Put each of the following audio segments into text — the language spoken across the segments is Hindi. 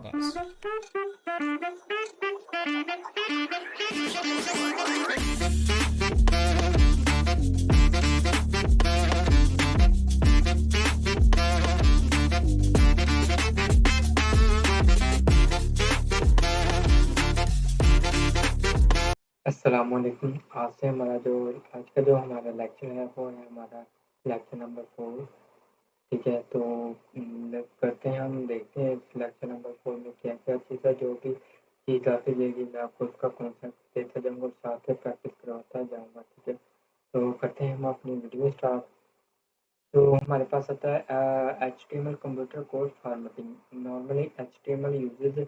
पॉडकास्ट। अस्सलामुअलैकुम। आज से आज का जो हमारा लेक्चर है वो है हमारा लेक्चर नंबर 4। ठीक है, तो करते हैं, हम देखते हैं इस लेक्चर नंबर 4 में क्या क्या चीज़ है। जो भी चीज़ आती जाएगी मैं आपको उसका कॉन्सेप्ट देता जाऊँगा और साथ में प्रैक्टिस करवाता जाऊँगा। ठीक है, तो करते हैं हम अपनी वीडियो स्टार्ट। तो हमारे पास आता है HTML computer code formatting. Normally HTML uses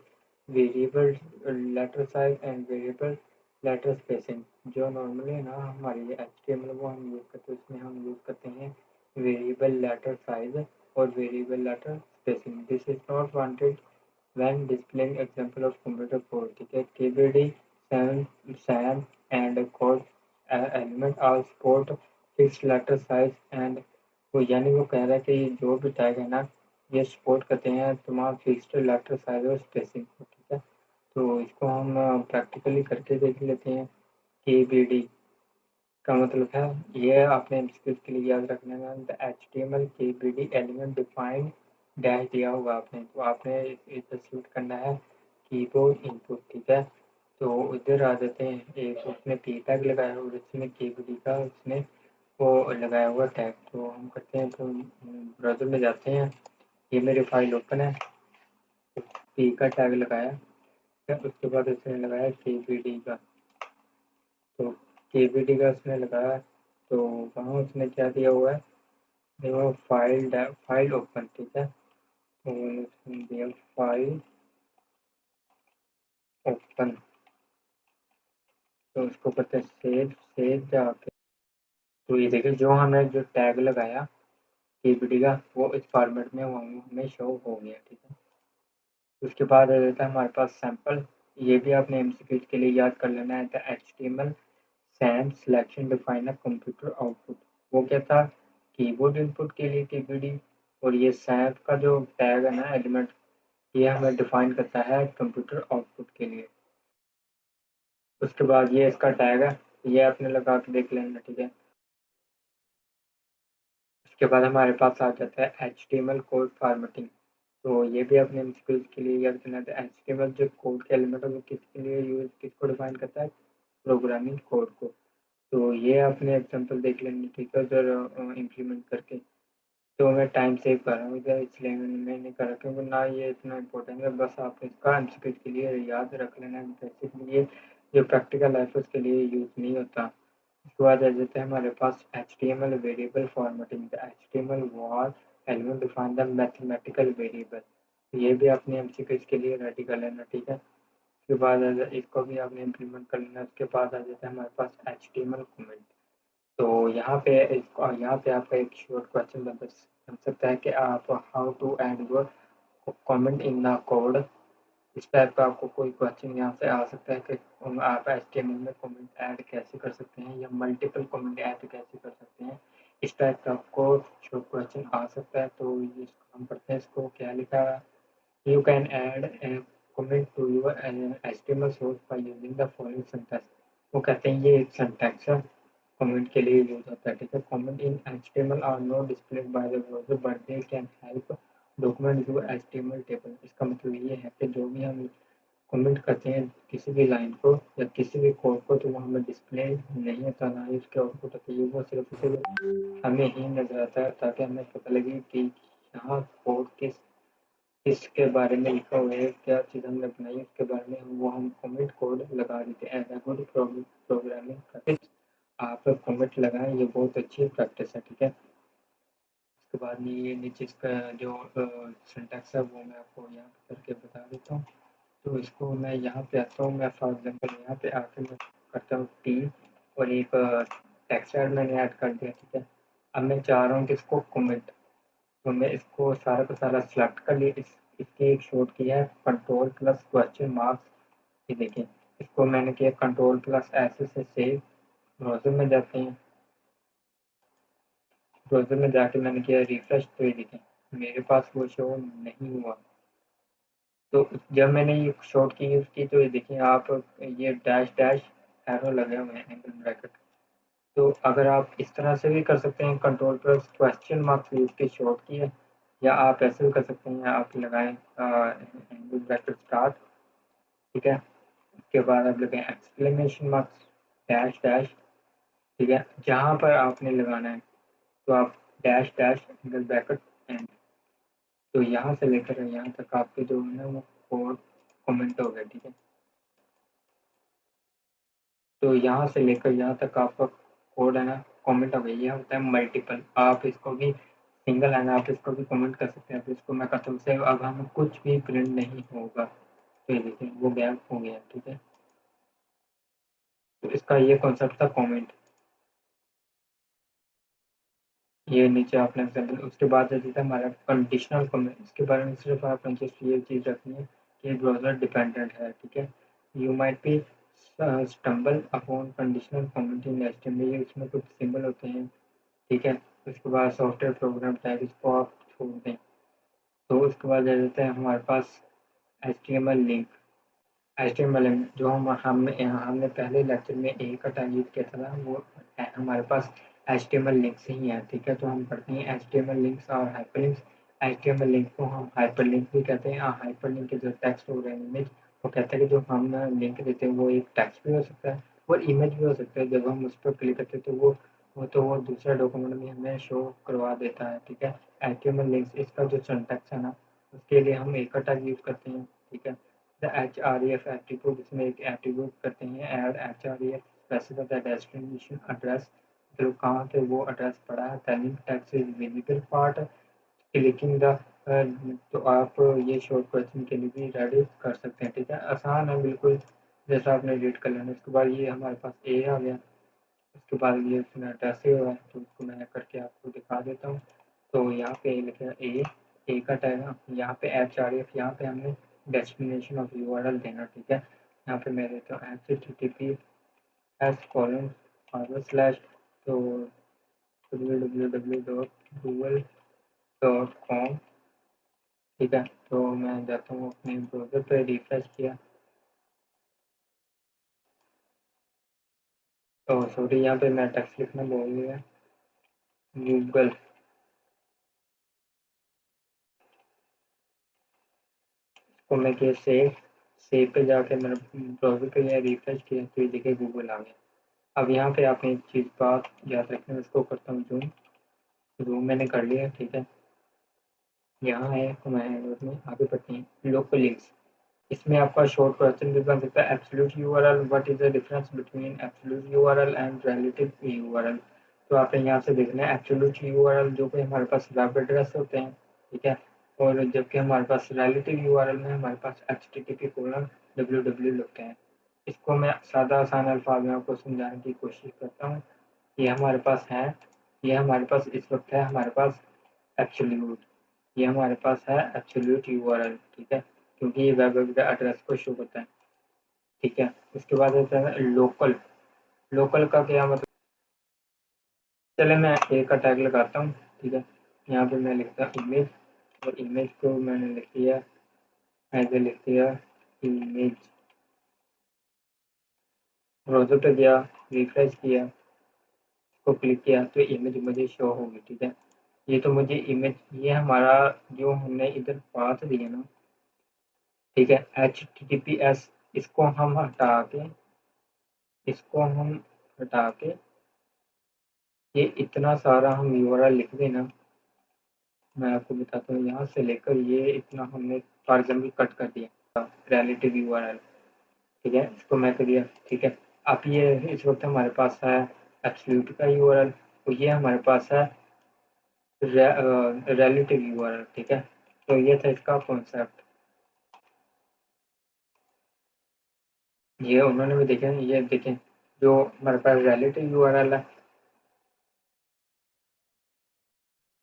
variable letter size and variable letter spacing. जो नॉर्मली है ना हमारी HTML वो हम यूज़ करते हैं, उसमें हम यूज़ करते हैं वेरिएबल लेटर साइज और variable letter spacing. This is not wanted when displaying example of computer code. ठीक है, KBD SAM and code element are support fixed letter size and तो यानी वो कह रहा है कि जो भी टैग है ना ये सपोर्ट करते हैं तमाम फिक्स्ड लेटर साइज और स्पेसिंग को। ठीक है, तो इसको हम प्रैक्टिकली करके देख लेते हैं। KBD का मतलब है, ये आपने एमसीक्यू के लिए याद रखना है। The HTML KBD element define dash दिया होगा आपने, तो आपने इधर सिलेक्ट करना है कीबोर्ड इनपुट। ठीक है, तो इधर आ जाते हैं, एक उसने पी टैग लगाया और इसमें KBD का उसने वो लगाया हुआ टैग। तो हम करते हैं, तो ब्राउज़र में जाते हैं, ये मेरी फाइल ओपन है, पी का टैग लगाया, उसके बाद उसने लगाया KBD का। तो KBD का उसने लगाया, तो वहाँ उसने क्या दिया हुआ है, देखो फाइल ओपन। ठीक है, तो उसने दिया फाइल ओपन, तो उसको करते हैं सेव जाके। तो ये देखिए जो हमने जो टैग लगाया KBD का वो इस फॉर्मेट में हमें शो हो गया। ठीक है, उसके बाद आ जाता है हमारे पास सैंपल। ये भी आपने एमसीक्यू के लिए याद कर लेना है। The HTML SAM selection define a computer output. वो क्या था, कीबोर्ड इनपुट के लिए KBD, और ये SAM का जो टैग है ना एलिमेंट, ये हमें डिफाइन करता है कंप्यूटर आउटपुट के लिए। उसके बाद ये इसका टैग है, ये आपने लगा के देख लेना। ठीक है, उसके बाद हमारे पास आ जाता है HTML कोड फॉर्मेटिंग। तो ये भी अपने एमसीक्यूज के लिए याद करना है। HTML जो कोड के एलिमेंट है वो किसके लिए किसको डिफाइन करता है, प्रोग्रामिंग कोड को। तो ये अपने एग्जांपल देख लेंगे। ठीक है, उधर इम्प्लीमेंट करके। तो मैं टाइम सेव कर रहा हूँ इधर, इसलिए मैंने नहीं करा क्योंकि ना ये इतना इम्पोर्टेंट है। बस आप इसका एमसीक्यू के लिए याद रख लेना है, बेसिकली ये जो प्रैक्टिकल लाइफ है उसके लिए यूज़ नहीं होता। उसके बाद आ जाता है हमारे पास HTML variable formatting. The HTML war element define the mathematical variable. ये भी आपने एमसीक्यूज के लिए रेडी कर लेना। ठीक है, उसके बाद इसको भी आपने इम्प्लीमेंट कर लेना। उसके बाद आ जाता है हमारे पास HTML कमेंट। तो यहाँ पे आपका एक शॉर्ट क्वेश्चन बन सकता है कि आप how to add your comment in the code. इस टाइप का आपको कोई क्वेश्चन यहाँ से आ सकता है कि आप HTML में कमेंट ऐड कैसे कर सकते हैं या मल्टीपल कमेंट ऐड कैसे कर सकते हैं। इस टाइप का आपको शॉर्ट क्वेश्चन आ सकता है। तो इसको हम पढ़ते हैं, इसको क्या लिखा है। You can add a comment to your HTML source by using the following syntax। वो कहते हैं ये एक syntax है, comment के लिए यूज होता है। ठीक है, comment in HTML are not displayed by the browser but they can help document your HTML table। इसका मतलब ये है कि जो भी हम कमेंट करते हैं किसी भी लाइन को या किसी भी कोड को, तो वो हमें डिस्प्ले नहीं होता, ना ही उसके आउटपुट होती है। वो सिर्फ हमें ही नजर आता है ताकि हमें पता लगे कि यहाँ कोड किसके बारे में लिखा हुआ है, क्या चीज़ हमने बनाई उसके बारे में वो हम कमेंट कोड लगा देते हैं। As a good programming practice आप कमेंट लगाएं, ये बहुत अच्छी प्रैक्टिस है। ठीक है, उसके बाद में ये नीचे इसका जो सिंटैक्स है वो मैं आपको यहाँ पे करके बता देता हूँ। तो इसको मैं यहाँ पे आता हूँ, मैं फॉर एग्जाम्पल यहाँ पे आके मैं करता हूँ टी और एक टेक्स्ट मैंने ऐड कर दिया। ठीक है, अब मैं चाह रहा हूँ कि इसको कमेंट, तो मैं इसको सारा का सारा सेलेक्ट कर लिया। इसके एक शॉर्ट किया है कंट्रोल प्लस क्वेश्चन मार्क्स। ये देखें, इसको मैंने किया कंट्रोल प्लस ऐसे से सेव। ब्राउज़र में जाते हैं, ब्राउज़र में जाके मैंने किया रिफ्रेश, तो ये देखें मेरे पास वो शो नहीं हुआ। तो जब मैंने ये शॉर्ट की यूज़ की तो ये देखिए आप, ये डैश डैश एरो लगे हुए हैं एंगल ब्रैकेट। तो अगर आप इस तरह से भी कर सकते हैं, control plus question marks use की शॉर्ट की है, या आप ऐसे भी कर सकते हैं, आप लगाएं एंगल ब्रैकेट स्टार्ट, ठीक है, उसके बाद आप लगाएं एक्सक्लेमेशन मार्क्स डैश डैश, ठीक है, जहाँ पर आपने लगाना है तो आप dash dash angle bracket and, तो यहाँ से लेकर यहाँ तक आपके जो है ना वो कोड कमेंट हो गया, ठीक है। तो यहाँ से लेकर यहाँ तक आपका कोड है ना कमेंट हो गया। ये होता है मल्टीपल, आप इसको भी सिंगल है ना, आप इसको भी कमेंट कर सकते हैं। तो इसको मैं कसम से अब हमें कुछ भी प्रिंट नहीं होगा, तो ये देखिए वो गैप हो गया, ठीक है। तो इसका ये कॉन्सेप्ट था कमेंट। ये नीचे आपने एग्जाम्पल, उसके बाद जैसे था हमारा कंडीशनल कमेंट। इसके बारे में सिर्फ आपने जस्ट ये चीज़ रखनी है कि ब्राउज़र डिपेंडेंट है, ठीक है। You might be stumble upon conditional comment in HTML, ये उसमें कुछ सिंबल होते हैं, ठीक है। उसके बाद सॉफ्टवेयर प्रोग्राम टाइप, इसको आप छोड़ दें। तो उसके बाद आ जाता है हमारे पास एचटीएमएल लिंक। एचटीएमएल जो हमने पहले लेक्चर में ए का टैग यूज किया था ना, वो हमारे पास एचटीएमएल लिंक्स ही है, ठीक है। तो हम पढ़ते हैं एचटीएमएल लिंक्स और हाइपरलिंक्स। एचटीएमएल लिंक को हम हाइपरलिंक भी कहते हैं। हाइपरलिंक के जो टेक्स्ट हो रहे हैं इमेज, वो कहते हैं कि जो हम लिंक देते हैं वो एक टेक्स्ट भी हो सकता है और इमेज भी हो सकता है। जब हम उस पर क्लिक करते हैं तो वो दूसरा डॉक्यूमेंट भी हमें शो करवा देता है, ठीक है। एचटीएमएल लिंक्स, इसका जो सिंटैक्स है ना, उसके लिए हम एक का टैग यूज करते हैं, ठीक है। द href एट्रीब्यूट, इसमें एक एट्रीब्यूट करते हैं add href specify the destination address, तो कहाँ पे वो एड्रेस पड़ा है। Telling text is visible part, clicking the, तो आप ये शॉर्ट क्वेश्चन के लिए भी रेडी कर सकते हैं, ठीक है। आसान है बिल्कुल, जैसा आपने रीड कर लेना। उसके बाद ये हमारे पास ए आ गया, उसके बाद ये एड्रेस हुआ है, तो उसको मैं करके आपको दिखा देता हूँ। तो यहाँ पे लिखा है ए का टैग, यहाँ पे href, यहाँ पे हमने डेस्टिनेशन ऑफ यूआरएल देना, ठीक है। यहाँ पे मैं देता हूँ https:// तो www.google.com, ठीक है। तो मैं जाता हूँ अपने ब्राउज़र पे, रिफ्रेश किया तो सॉरी, यहाँ पे मैं टेक्स्ट लिखना भूल गया, गूगल। तो मैं किया सेव पे जाके मैंने ब्राउज़र पे गया, रिफ्रेश किया तो ये देखिए गूगल आ गया। अब यहाँ पे आपने एक चीज़ बात याद रखना है, इसको करता हूँ जूम। जूम मैंने कर लिया, ठीक है। यहाँ है तो मैं में आगे बढ़ते हैं लोकल लिंक्स। इसमें आपका शॉर्ट क्वेश्चन भी बन सकता है absolute URL, what is the difference between absolute URL and relative URL. तो आपने यहाँ से देखना है एब्सोल्यूट यूआरएल जो कि हमारे पास वेब एड्रेस होते हैं, ठीक है। और जबकि हमारे पास रिलेटिव यूआरएल में हमारे पास http://www लिखते हैं। इसको मैं सादा आसान अल्फाज में आपको समझाने की कोशिश करता हूँ। ये हमारे पास है, ये हमारे पास इस वक्त है हमारे पास एब्सोल्यूट, ये हमारे पास है एब्सोल्यूट यूआरएल, ठीक है, क्योंकि ये वेब एड्रेस को शो करता है, ठीक है। उसके बाद होता है लोकल। लोकल का क्या मतलब, चले मैं ए का टैग लगाता हूँ, ठीक है। यहाँ पे मैं लिखता हूँ इमेज, और इमेज को मैंने लिख दिया ऐसे, लिख दिया इमेज। ब्राउज़र पे गया, रिफ्रेश किया, इसको क्लिक किया तो इमेज मुझे शो होगी, ठीक है। ये तो मुझे इमेज, ये हमारा जो हमने इधर पाथ दिया ना, ठीक है, https, इसको हम हटा के, इसको हम हटा के ये इतना सारा हम यूआरएल लिख देना। मैं आपको बताता हूँ, यहाँ से लेकर ये इतना हमने फॉर एग्जाम्पल कट कर दिया रिलेटिव यूआरएल, ठीक है। इसको मैं कर दिया, ठीक है। अब ये इस वक्त हमारे पास है एब्सोल्यूट का यूआरएल, तो ये हमारे पास है रिलेटिव यूआरएल, ठीक है। तो ये था इसका कॉन्सेप्ट। ये उन्होंने भी देखे, ये देखें जो हमारे पास रिलेटिव यूआरएल है,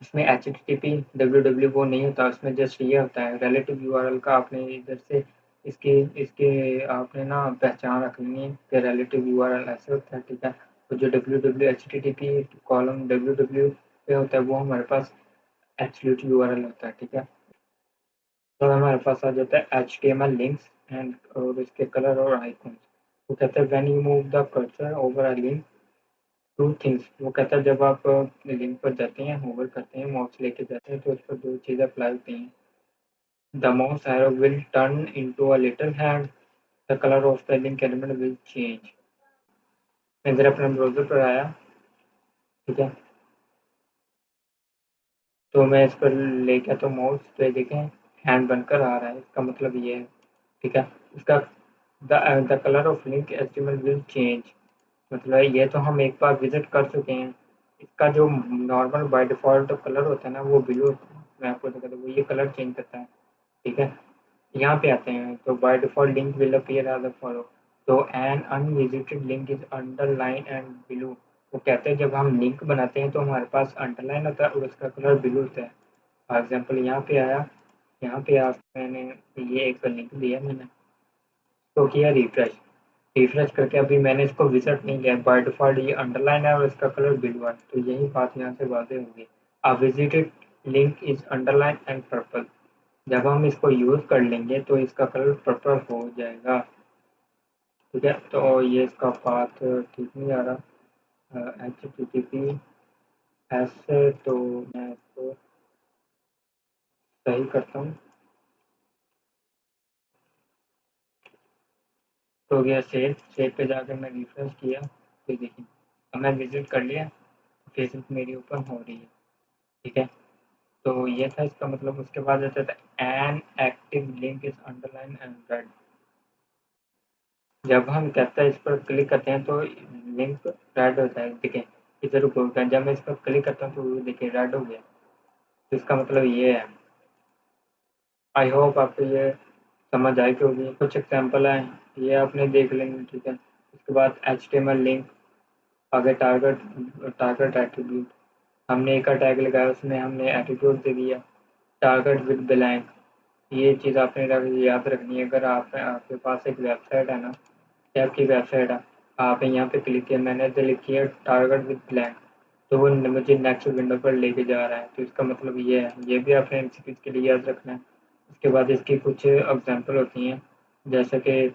इसमें http://www वो नहीं होता, उसमें जस्ट ये होता है रिलेटिव यूआरएल का। आपने इधर से इसके इसके आपने ना पहचान रखनी है कि रिलेटिव यूआरएल ऐसे होता है, ठीक है। तो जो www http कॉलम www पे होता है वो हमारे पास एब्सोल्यूट यूआरएल होता है, ठीक है। तो हमारे पास आ जाता है HTML लिंक्स एंड और इसके कलर और आइकॉन्स। वो कहता है when you move the cursor over a link two things. वो कहता है जब आप लिंक पर जाते हैं, होवर करते हैं, माउस लेके जाते हैं तो उस पर दो चीज़ें अप्लाई होती हैं। The mouse arrow will turn into a little hand, the color of the link element will change। मैं इधर अपने ब्राउज़र पर आया, ठीक है, तो मैं इस पर ले गया तो माउस पे देखें हैंड बनकर आ रहा है, इसका मतलब ये है, ठीक है। इसका the colour of link HTML will change, मतलब ये तो हम एक बार विजिट कर चुके हैं। इसका जो नॉर्मल बाय डिफ़ॉल्ट कलर होता है ना वो ब्लू होता है, मैं आपको दिखाता हूँ, वो ये कलर चेंज करता है, ठीक है। यहाँ पे आते हैं तो by default link will appear as follow, तो an unvisited link is underline and blue. वो कहते हैं जब हम लिंक बनाते हैं तो हमारे पास अंडरलाइन होता है और उसका कलर ब्लू होता है। फॉर एग्ज़ाम्पल यहाँ पे आया, यहाँ पे आप मैंने ये एक लिंक दिया, मैंने तो किया रिफ्रेश, रिफ्रेश करके अभी मैंने इसको विजिट नहीं किया, बाय डिफ़ॉल्ट ये अंडरलाइन है और इसका कलर ब्लू है, तो यही बात यहाँ से वाज़ेह होगी। A visited link is underline and purple, जब हम इसको यूज़ कर लेंगे तो इसका कलर पर्पल हो जाएगा, ठीक है। तो ये इसका पाथ ठीक नहीं आ रहा, HTTP ऐसे, तो मैं इसको सही करता हूँ। तो गया सेव, सेव पे जाकर मैं रिफ्रेश किया तो देखिए अब मैं विजिट कर लिया, फेसबुक मेरी ओपन हो रही है, ठीक है। तो ये था इसका मतलब। उसके बाद आता था an active link is underline and red, जब हम कहते हैं इस पर क्लिक करते हैं तो लिंक रेड होता है, देखिए इधर ऊपर जब मैं इस पर क्लिक करता हूँ तो देखिए रेड हो गया, तो इसका मतलब ये है। आई होप आपको ये समझ आई होगी, कुछ एग्जांपल हैं ये आपने देख लेंगे, ठीक है। उसके बाद HTML लिंक, आगे टारगेट, टारगेट एट्रीब्यूट, हमने एक का टैग लगाया उसमें हमने एट्रीब्यूट दे दिया टारगेट विद ब्लैंक। ये चीज़ आपने याद रखनी है, अगर आप आपके पास एक वेबसाइट है ना, या आपकी वेबसाइट है, आप यहाँ पे क्लिक किया, मैंने तो लिखी है टारगेट विद ब्लैंक, तो वो मुझे नेक्स्ट विंडो पर लेके जा रहा है, तो इसका मतलब ये है, ये भी आपने एमसीक्यूज़ के लिए याद रखना है। उसके बाद इसकी कुछ एग्जांपल होती हैं, जैसे कि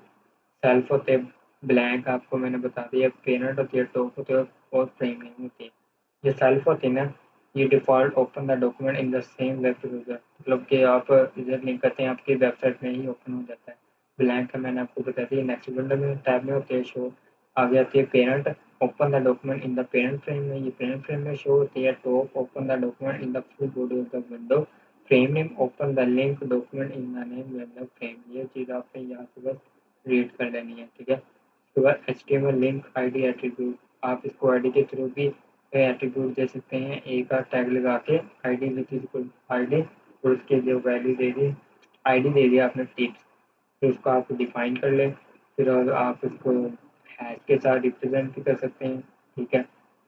सेल्फ होते हैं, ब्लैंक आपको मैंने बता दिया, पेरेंट होती है, टॉप होती है और फ्रेम नेम होती है। ये सेल्फ होती है ना, ये default open the document in the same web browser, मतलब कि आप इधर लिंक करते हैं आपकी वेबसाइट में ही ओपन हो जाता है। ब्लैंक है मैंने आपको बता दिया, नेक्स्ट विंडो में टैब में होती है शो, आगे आती है parent, open the document in the parent frame में, ये पेरेंट फ्रेम में शो होती है। Top, open the document in the full body of the window, frame name, open the link document in the name window frame. ये चीज़ आपने यहाँ से बस रीड कर लेनी है, ठीक है। उसके बाद HTML लिंक आईडी एट्रीब्यूट, आप इसको आईडी के थ्रू भी एट्रीब्यूट दे सकते हैं, एक का टैग लगा के आईडी विथ इक्वल आईडी, और उसके जो वैल्यू दे दी, आईडी दे दिया आपने टिप्स, फिर उसको आप डिफाइन कर लें, फिर आप इसको हैश के साथ रिप्रेजेंट भी कर सकते हैं, ठीक है।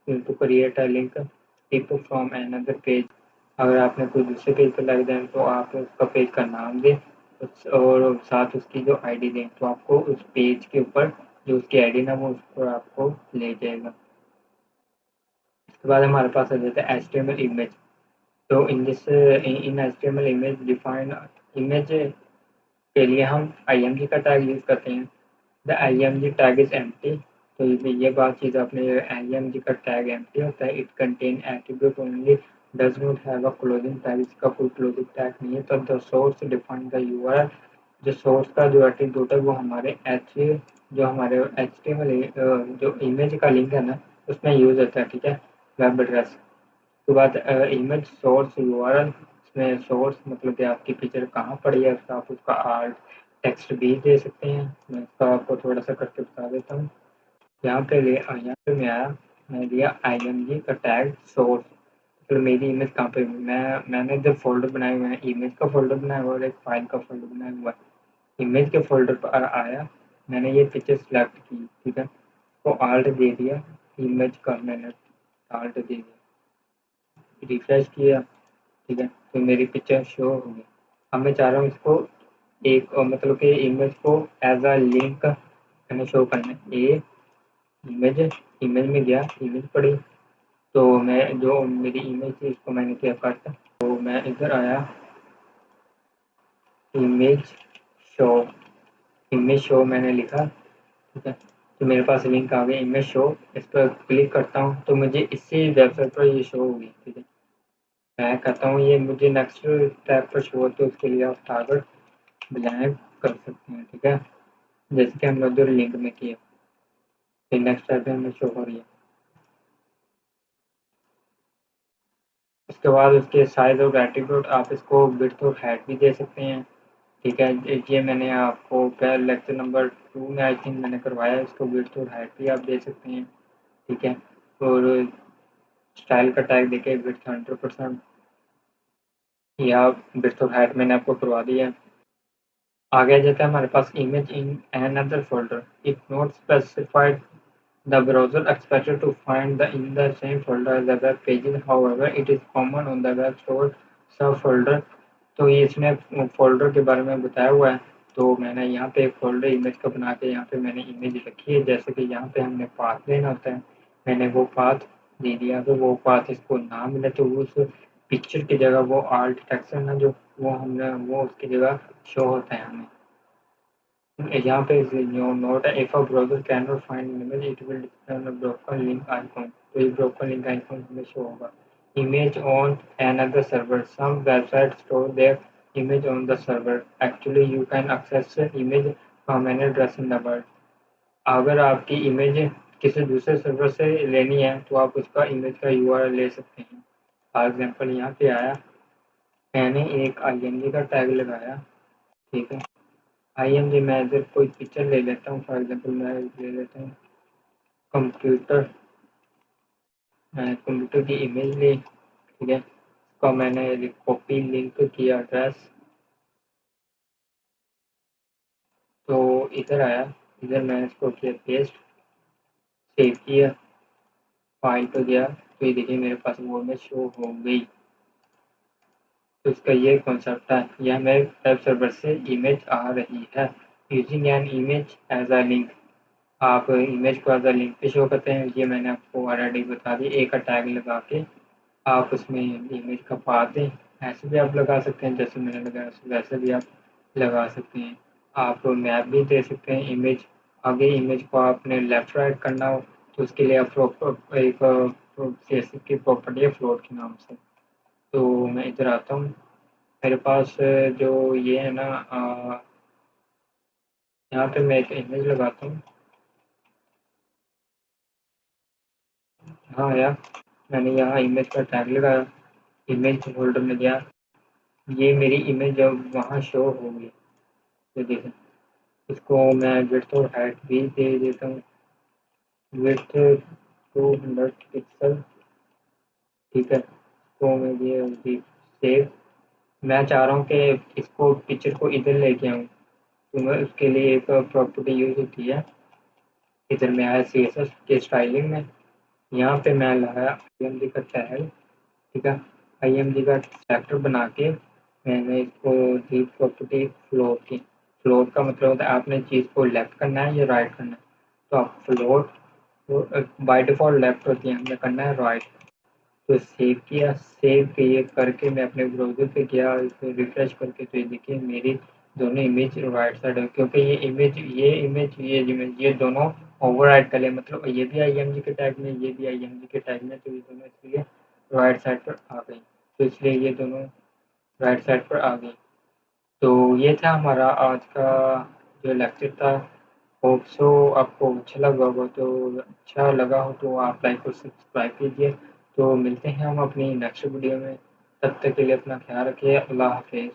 फिर तो create a link tip from another page, अगर आपने कोई दूसरे पेज पर लग जाए तो आप उसका पेज का नाम दें और साथ उसकी जो आईडी दें, तो आपको उस पेज के ऊपर जो उसकी आईडी ना वो उस पर आपको ले जाएगा। उसके बाद हमारे पास आ जाता है HTML इमेज, तो इन HTML इमेज डिफाइन इमेज के लिए हम IMG का टैग यूज़ करते हैं। The IMG tag is empty, तो ये बात चीज़ आपने, IMG का टैग एम्प्टी होता है, it contain attribute only, does not have a closing tag, इसका कोई क्लोजिंग टैग नहीं है। तो the source define the URL, जो सोर्स का जो एट्रीब्यूट है वो हमारे जो हमारे HTML जो इमेज का लिंक है ना उसमें यूज़ होता है, ठीक है, वेब एड्रेस। उसके बाद इमेज सोर्स URL, इसमें सोर्स मतलब कि आपकी पिक्चर कहाँ पड़ी है उसका, आप उसका आर्ट टेक्स्ट भी दे सकते हैं। मैं इसका आपको थोड़ा सा करके बता देता हूँ। यहाँ पे मैं आया, मैं दिया IMG का टैग सोर्स, फिर मेरी इमेज कहाँ पे, मैंने जो फ़ोल्डर बनाए हुए हैं, इमेज का फ़ोल्डर बनाया हुआ है और एक फ़ाइल का फ़ोल्डर बनाया हुआ है। इमेज के फ़ोल्डर पर आया, मैंने ये पिक्चर सेलेक्ट की, ठीक है, उसको आल्ट दे दिया, इमेज का मैंने आल्ट दे दिया, रिफ्रेश किया, ठीक है, तो मेरी पिक्चर शो हो गई। अब मैं चाह रहा हूँ इसको एक मतलब कि इमेज को एज अ लिंक मैंने शो करना है। ये इमेज, इमेज में गया, इमेज पड़ी, तो मैं जो मेरी इमेज थी इसको मैंने क्या करता, तो मैं इधर आया, इमेज शो, इमेज शो मैंने लिखा, ठीक है। तो मेरे पास लिंक आ गई इमेज शो, इस पर क्लिक करता हूँ तो मुझे इसी वेबसाइट पर ये शो होगी, ठीक है। मैं कहता हूँ ये मुझे नेक्स्ट टैब पर शो हो, तो उसके लिए आप टारगेट ब्लैंक कर सकते हैं, ठीक है, जैसे कि हमने उधर लिंक में किया। फिर नेक्स्ट टैब में हमें शो हो रही है। उसके बाद उसके साइज और एट्रीब्यूट आप इसको विड्थ और हाइट भी दे सकते हैं, ठीक है। ये मैंने आपको लेक्चर नंबर 2 में आई थिंक मैंने करवाया है। इसको विड्थ और हाइट भी आप दे सकते हैं, ठीक है। और स्टाइल का टैग देके विड्थ 100% या विड्थ और हाइट मैंने आपको करवा दिया है। आगे जाता है हमारे पास image in another folder if not specified the browser expected to find the in the same folder as the web pages however it is common on the web store sub folder. तो ये इसमें फोल्डर के बारे में बताया हुआ है। तो मैंने यहाँ पे एक फोल्डर इमेज का बना के यहाँ पे मैंने इमेज रखी है, जैसे कि यहाँ पे हमने पाथ लेना होता है, मैंने वो पाथ दे दिया। तो वो पाथ इसको ना मिले तो उस पिक्चर की जगह वो आल्ट टेक्स्ट है ना, जो वो हमने वो उसकी जगह शो होता है हमें। यहाँ पे नोट है if a browser can not find an image it will display on a broken link icon. तो ये ब्रोकन लिंक आइकॉन हमें शो होगा। Image on another server some website store there image on the server actually you can access image from any address in the world। अगर आपकी इमेज किसी दूसरे सर्वर से लेनी है तो आप उसका इमेज का यूआरएल ले सकते हैं। फॉर एग्जांपल यहाँ पे आया, मैंने एक आईएमजी का टैग लगाया, ठीक है। आईएमजी मैं इधर कोई पिक्चर ले लेता हूँ, फॉर एग्जांपल मैं ले लेता हूँ कंप्यूटर, कंप्यूटर की इमेज ली, ठीक है। इसका मैंने कॉपी लिंक किया एड्रेस, तो इधर आया, इधर मैंने इसको किया पेस्ट, सेव किया, फाइल पे गया, तो ये देखिए मेरे पास वो इमेज शो हो गई। तो इसका ये कॉन्सेप्ट है, यह मेरे वेब सर्वर से इमेज आ रही है। Using an image as a link, आप इमेज को एज अ लिंक पे शो करते हैं। ये मैंने आपको ऑलरेडी बता दी, एक टैग लगा के आप उसमें इमेज का पाथ दें। ऐसे भी आप लगा सकते हैं जैसे मैंने लगाया, वैसे भी आप लगा सकते हैं। आप मैप भी दे सकते हैं इमेज, आगे इमेज को आपने लेफ्ट राइट करना हो तो उसके लिए आप एक CSS की प्रॉपर्टी है फ्लोट के नाम से। तो मैं इधर आता हूँ, मेरे पास जो ये है ना, यहाँ पे मैं एक इमेज लगाता हूँ। हाँ यार, मैंने यहाँ इमेज का टैग लगाया, इमेज फोल्डर में गया, ये मेरी इमेज अब वहाँ शो हो गई। तो देखें, इसको मैं विड्थ और हाइट भी दे देता हूँ, विड्थ 200 पिक्सल, ठीक है। तो मैं ये होगी सेव। मैं चाह रहा हूँ कि इसको पिक्चर को इधर लेके आऊँ, तो मैं उसके लिए एक प्रॉपर्टी यूज होती है। इधर में आया CSS के स्टाइलिंग में, यहाँ पे मैं लगाया IMG का टैग, ठीक है। IMG का सेलेक्टर बना के मैंने इसको दी प्रॉपर्टी फ्लोट की। फ्लोट का मतलब होता है आपने चीज़ को लेफ्ट करना है या राइट करना है। तो आप फ्लोट बाय डिफ़ॉल्ट लेफ्ट होती है, हमने करना है राइट। तो सेव किया, सेव किए करके मैं अपने ब्राउज़र पे गया, इसे रिफ्रेश करके, तो ये देखिए मेरी दोनों इमेज राइट साइड है, क्योंकि ये दोनों ओवरराइट कर ले, मतलब ये भी IMG के टैग में, ये भी IMG के टैग में, तो ये दोनों इसलिए राइट साइड पर आ गई। तो इसलिए ये दोनों राइट साइड पर आ गई। तो ये था हमारा आज का जो लेक्चर था। होप सो आपको अच्छा लगा होगा, तो अच्छा लगा हो तो आप लाइक और सब्सक्राइब कीजिए। तो मिलते हैं हम अपनी नेक्स्ट वीडियो में, तब तक के लिए अपना ख्याल रखिए। अल्लाह हाफिज़।